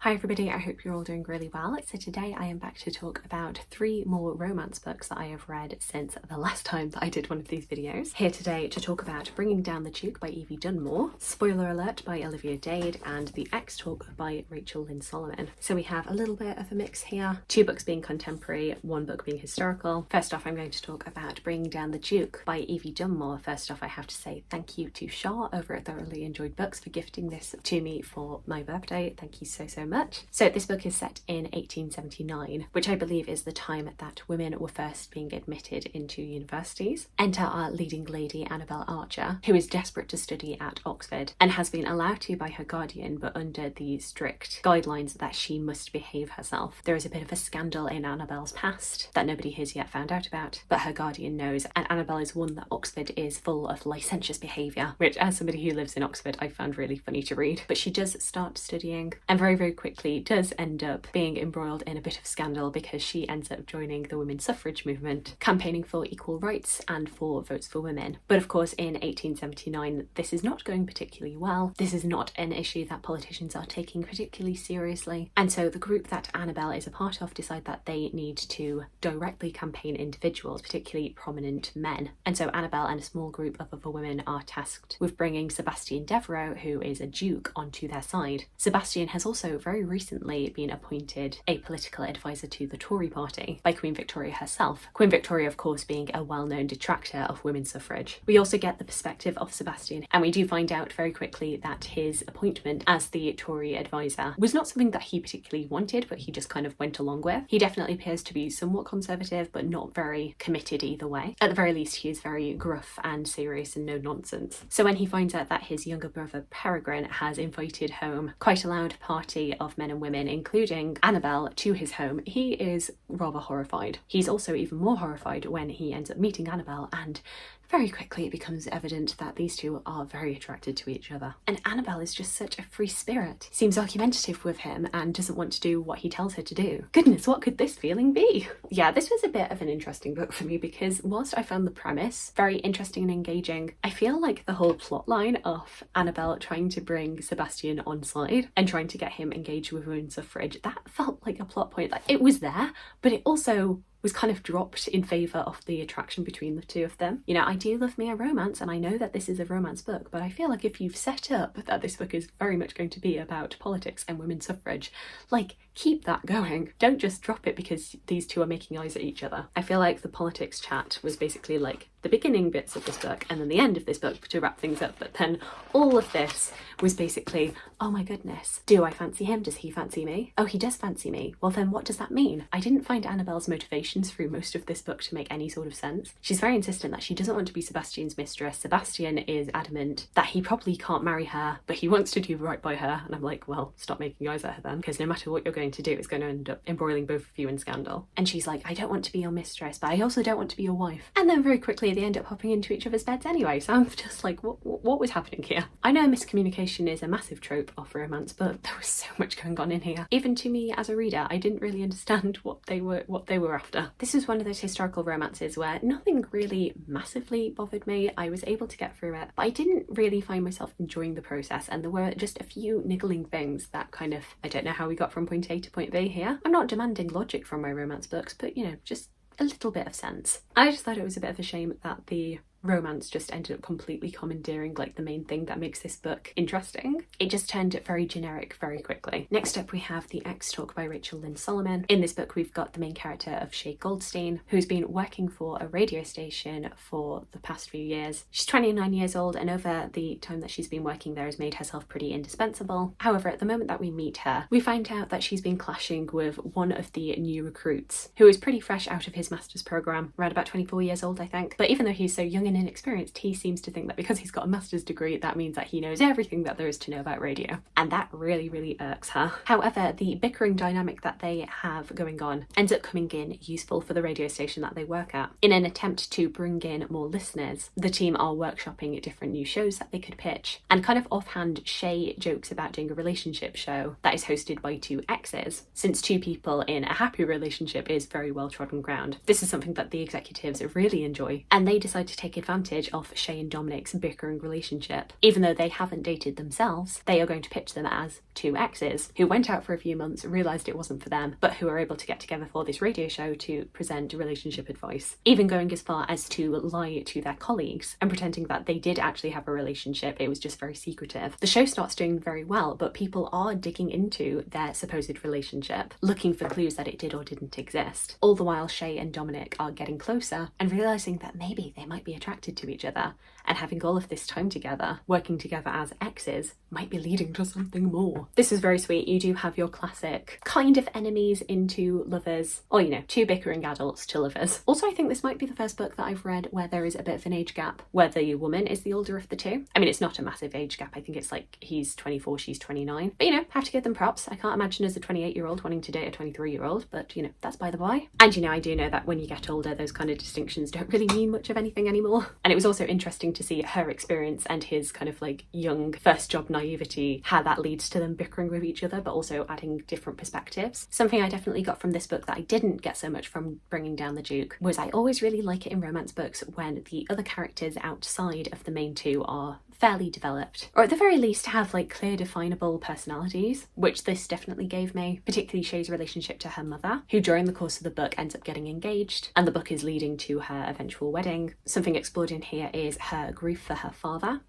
Hi everybody, I hope you're all doing really well. So today I am back to talk about 3 more romance books that I have read since the last time that I did one of these videos. Here today to talk about Bringing Down the Duke by Evie Dunmore, Spoiler Alert by Olivia Dade, and The X-Talk by Lynn. So we have a little bit of a mix here, 2 books being contemporary, 1 book being historical. First off, I'm going to talk about Bringing Down the Duke by Evie Dunmore. First off, I have to say thank you to Shah over at Thoroughly Enjoyed Books for gifting this to me for my birthday. Thank you so much. So this book is set in 1879, which I believe is the time that women were first being admitted into universities. Enter our leading lady, Annabel Archer, who is desperate to study at Oxford and has been allowed to by her guardian, but under the strict guidelines that she must behave herself. There is a bit of a scandal in Annabel's past that nobody has yet found out about, but her guardian knows, and Annabel is warned that Oxford is full of licentious behaviour, which as somebody who lives in Oxford I found really funny to read. But she does start studying and very quickly does end up being embroiled in a bit of scandal because she ends up joining the women's suffrage movement, campaigning for equal rights and for votes for women. But of course in 1879 this is not going particularly well. This is not an issue that politicians are taking particularly seriously, and so the group that Annabel is a part of decide that they need to directly campaign individuals, particularly prominent men. And so Annabel and a small group of other women are tasked with bringing Sebastian Devereux, who is a duke, onto their side. Sebastian has also very recently been appointed a political advisor to the Tory party by Queen Victoria herself. Queen Victoria, of course, being a well-known detractor of women's suffrage. We also get the perspective of Sebastian, and we do find out very quickly that his appointment as the Tory advisor was not something that he particularly wanted, but he just kind of went along with. He definitely appears to be somewhat conservative, but not very committed either way. At the very least, he is very gruff and serious and no nonsense. So when he finds out that his younger brother Peregrine has invited home quite a loud party of men and women, including Annabel, to his home, he is rather horrified. He's also even more horrified when he ends up meeting Annabel, and very quickly it becomes evident that these two are very attracted to each other. And Annabel is just such a free spirit, seems argumentative with him and doesn't want to do what he tells her to do. Goodness, what could this feeling be? Yeah, this was a bit of an interesting book for me because whilst I found the premise very interesting and engaging, I feel like the whole plot line of Annabel trying to bring Sebastian on side and trying to get him engaged with women's suffrage, that felt like a plot point. Like, it was there, but it also was kind of dropped in favour of the attraction between the two of them. You know, I do love me a romance, and I know that this is a romance book, but I feel like if you've set up that this book is very much going to be about politics and women's suffrage, like, keep that going. Don't just drop it because these two are making eyes at each other. I feel like the politics chat was basically like the beginning bits of this book and then the end of this book to wrap things up, but then all of this was basically, oh my goodness, do I fancy him? Does he fancy me? Oh, he does fancy me. Well then what does that mean? I didn't find Annabel's motivations through most of this book to make any sort of sense. She's very insistent that she doesn't want to be Sebastian's mistress. Sebastian is adamant that he probably can't marry her, but he wants to do right by her, and I'm like, well, stop making eyes at her then, because no matter what you're going to do, it's going to end up embroiling both of you in scandal. And she's like, I don't want to be your mistress, but I also don't want to be your wife. And then very quickly they end up hopping into each other's beds anyway, so I'm just like, what was happening here? I know miscommunication is a massive trope of romance, but there was so much going on in here. Even to me as a reader, I didn't really understand what they were after. This was one of those historical romances where nothing really massively bothered me. I was able to get through it, but I didn't really find myself enjoying the process, and there were just a few niggling things that kind of, I don't know how we got from point A to point B here. I'm not demanding logic from my romance books, but you know, just a little bit of sense. I just thought it was a bit of a shame that the romance just ended up completely commandeering like the main thing that makes this book interesting. It just turned very generic very quickly. Next up we have The X-Talk by Lynn. In this book we've got the main character of Shay Goldstein, who's been working for a radio station for the past few years. She's 29 years old, and over the time that she's been working there has made herself pretty indispensable. However, at the moment that we meet her, we find out that she's been clashing with one of the new recruits, who is pretty fresh out of his master's programme, around about 24 years old I think. But even though he's so young and inexperienced, he seems to think that because he's got a master's degree, that means that he knows everything that there is to know about radio. And that really irks her. However, the bickering dynamic that they have going on ends up coming in useful for the radio station that they work at. In an attempt to bring in more listeners, the team are workshopping different new shows that they could pitch. And kind of offhand, Shay jokes about doing a relationship show that is hosted by 2 exes, since 2 people in a happy relationship is very well trodden ground. This is something that the executives really enjoy, and they decide to take take advantage of Shay and Dominic's bickering relationship. Even though they haven't dated themselves, they are going to pitch them as two exes who went out for a few months, realised it wasn't for them, but who are able to get together for this radio show to present relationship advice. Even going as far as to lie to their colleagues and pretending that they did actually have a relationship, it was just very secretive. The show starts doing very well, but people are digging into their supposed relationship, looking for clues that it did or didn't exist. All the while Shay and Dominic are getting closer and realising that maybe they might be attracted to each other, and having all of this time together, working together as exes, might be leading to something more. This is very sweet. You do have your classic kind of enemies into lovers, or you know, two bickering adults to lovers. Also, I think this might be the first book that I've read where there is a bit of an age gap, where the woman is the older of the two. I mean, it's not a massive age gap. I think it's like he's 24, she's 29. But you know, have to give them props. I can't imagine as a 28-year-old wanting to date a 23-year-old, but you know, that's by the by. And you know, I do know that when you get older, those kind of distinctions don't really mean much of anything anymore. And it was also interesting to see her experience and his kind of like young first job naivety, how that leads to them bickering with each other, but also adding different perspectives. Something I definitely got from this book that I didn't get so much from Bringing Down the Duke was I always really like it in romance books when the other characters outside of the main two are fairly developed, or at the very least have like clear definable personalities, which this definitely gave me, particularly Shay's relationship to her mother, who during the course of the book ends up getting engaged, and the book is leading to her eventual wedding. Something explored in here is her grief for her father,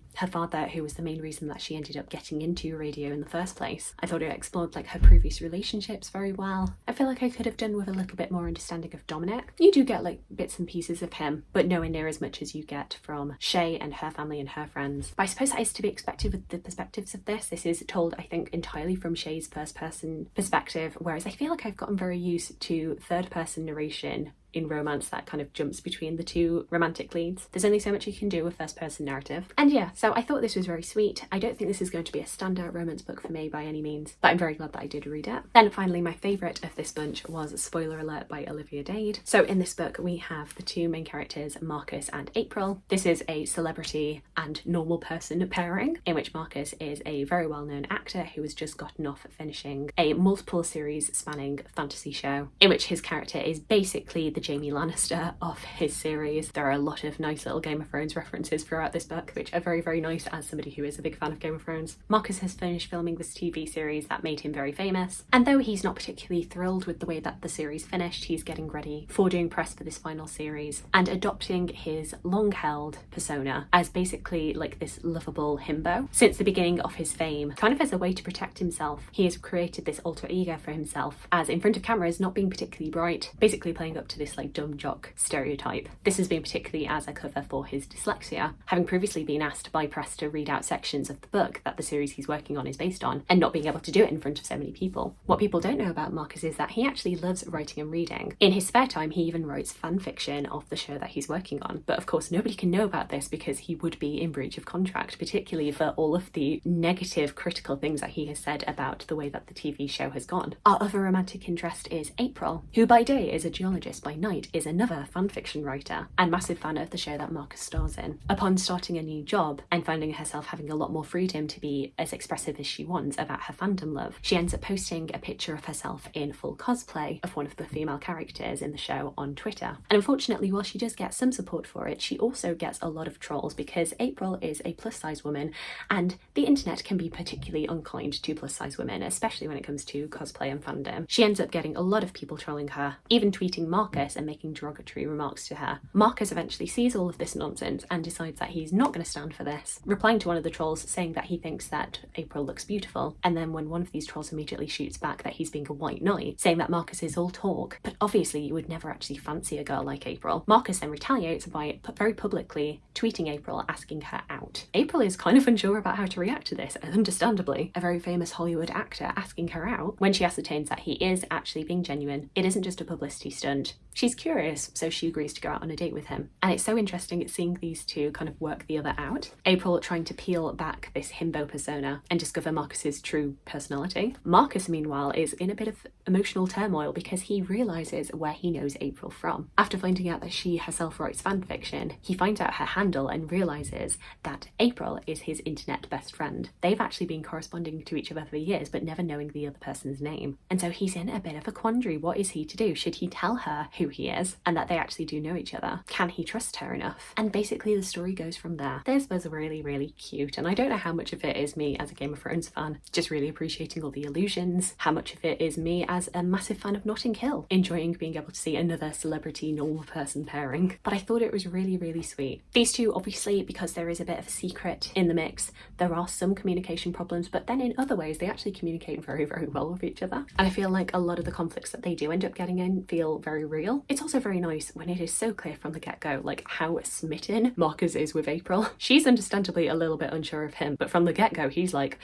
who was the main reason that she ended up getting into radio in the first place. I thought it explored like her previous relationships very well. I feel like I could have done with a little bit more understanding of Dominic. You do get like bits and pieces of him, but nowhere near as much as you get from Shay and her family and her friends. But I suppose that is to be expected with the perspectives of this. This is told, I think, entirely from Shay's first person perspective, whereas I feel like I've gotten very used to third person narration in romance that kind of jumps between the two romantic leads. There's only so much you can do with first person narrative. And yeah, so I thought this was very sweet. I don't think this is going to be a standout romance book for me by any means, but I'm very glad that I did read it. Then finally, my favourite of this bunch was Spoiler Alert by Olivia Dade. So in this book we have the two main characters, Marcus and April. This is a celebrity and normal person pairing in which Marcus is a very well-known actor who has just gotten off finishing a multiple series spanning fantasy show in which his character is basically the Jaime Lannister of his series. There are a lot of nice little Game of Thrones references throughout this book, which are very, very nice as somebody who is a big fan of Game of Thrones. Marcus has finished filming this TV series that made him very famous, and though he's not particularly thrilled with the way that the series finished, he's getting ready for doing press for this final series and adopting his long-held persona as basically like this lovable himbo. Since the beginning of his fame, kind of as a way to protect himself, he has created this alter ego for himself as in front of cameras not being particularly bright, basically playing up to this like dumb jock stereotype. This has been particularly as a cover for his dyslexia, having previously been asked by press to read out sections of the book that the series he's working on is based on, and not being able to do it in front of so many people. What people don't know about Marcus is that he actually loves writing and reading. In his spare time, he even writes fan fiction of the show that he's working on, but of course nobody can know about this because he would be in breach of contract, particularly for all of the negative critical things that he has said about the way that the TV show has gone. Our other romantic interest is April, who by day is a geologist, by night is another fanfiction writer and massive fan of the show that Marcus stars in. Upon starting a new job and finding herself having a lot more freedom to be as expressive as she wants about her fandom love, she ends up posting a picture of herself in full cosplay of one of the female characters in the show on Twitter. And unfortunately, while she does get some support for it, she also gets a lot of trolls because April is a plus-size woman and the internet can be particularly unkind to plus-size women, especially when it comes to cosplay and fandom. She ends up getting a lot of people trolling her, even tweeting Marcus and making derogatory remarks to her. Marcus eventually sees all of this nonsense and decides that he's not going to stand for this, replying to one of the trolls saying that he thinks that April looks beautiful, and then when one of these trolls immediately shoots back that he's being a white knight, saying that Marcus is all talk, but obviously you would never actually fancy a girl like April. Marcus then retaliates by very publicly tweeting April asking her out. April is kind of unsure about how to react to this, understandably. A very famous Hollywood actor asking her out when she ascertains that he is actually being genuine. It isn't just a publicity stunt. She's curious, so she agrees to go out on a date with him. And it's so interesting seeing these two kind of work the other out. April trying to peel back this himbo persona and discover Marcus's true personality. Marcus, meanwhile, is in a bit of emotional turmoil because he realises where he knows April from. After finding out that she herself writes fanfiction, he finds out her handle and realises that April is his internet best friend. They've actually been corresponding to each other for years, but never knowing the other person's name. And so he's in a bit of a quandary. What is he to do? Should he tell her who who he is and that they actually do know each other. Can he trust her enough? And basically the story goes from there. This was really, really cute, and I don't know how much of it is me as a Game of Thrones fan just really appreciating all the illusions, how much of it is me as a massive fan of Notting Hill enjoying being able to see another celebrity normal person pairing. But I thought it was really, really sweet. These two, obviously, because there is a bit of a secret in the mix, there are some communication problems, but then in other ways they actually communicate very, very well with each other. And I feel like a lot of the conflicts that they do end up getting in feel very real. It's also very nice when it is so clear from the get-go like how smitten Marcus is with April. She's understandably a little bit unsure of him, but from the get-go he's like,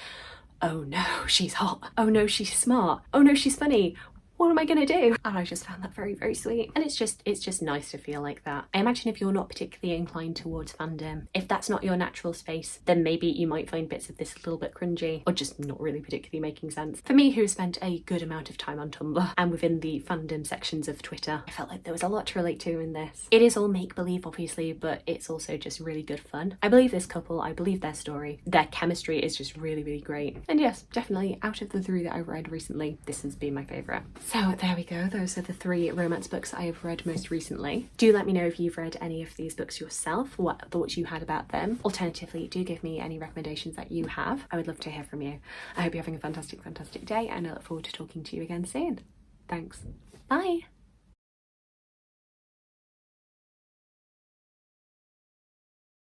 oh no, she's hot. Oh no, she's smart. Oh no, she's funny. What am I gonna do? And I just found that very, very sweet. And it's just nice to feel like that. I imagine if you're not particularly inclined towards fandom, if that's not your natural space, then maybe you might find bits of this a little bit cringy or just not really particularly making sense. For me, who spent a good amount of time on Tumblr and within the fandom sections of Twitter, I felt like there was a lot to relate to in this. It is all make-believe, obviously, but it's also just really good fun. I believe this couple, I believe their story. Their chemistry is just really, really great. And yes, definitely out of the three that I've read recently, this has been my favourite. So there we go, those are the 3 romance books I have read most recently. Do let me know if you've read any of these books yourself, what thoughts you had about them. Alternatively, do give me any recommendations that you have. I would love to hear from you. I hope you're having a fantastic, fantastic day, and I look forward to talking to you again soon. Thanks. Bye.